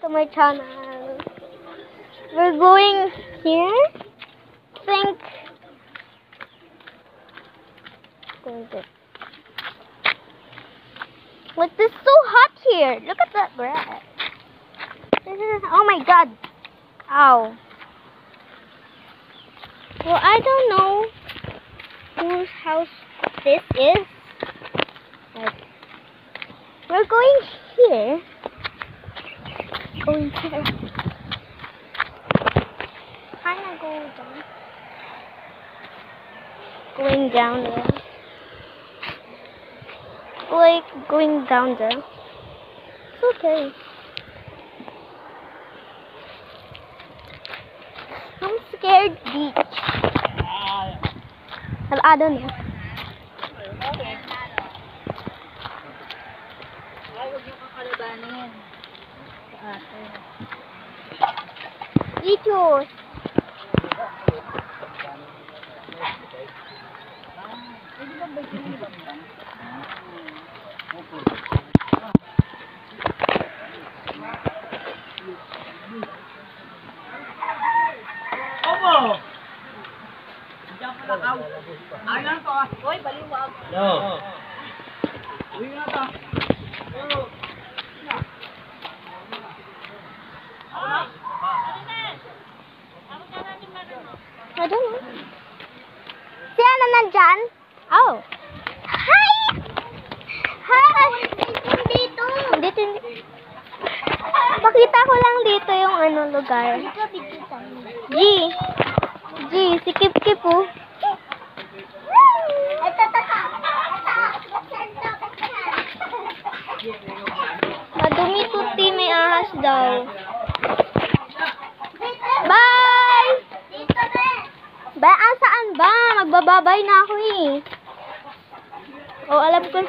to my channel. We're going here. Think. But it's so hot here. Look at that grass. Oh my god. Ow. Well, I don't know whose house this is. But we're going here. Going here. Kinda go down. Going down there. Like going down there. It's okay. I'm scared beach. Well, I don't know. Dito. Opo. Diyan pa lakaw. Ayun to. Hoy, baliwag. Yo. Uwi na ta. Yo. I don't know. Si ano nandyan? Oh. Hi! Hi! Dito. Dito. Pakita ko lang dito yung ano lugar. G. G. Si Kip Kip po. Madumi kuti, may ahas daw. Bye! Bye! Saan ba? Magbababay na ako eh. Oh, alam ko.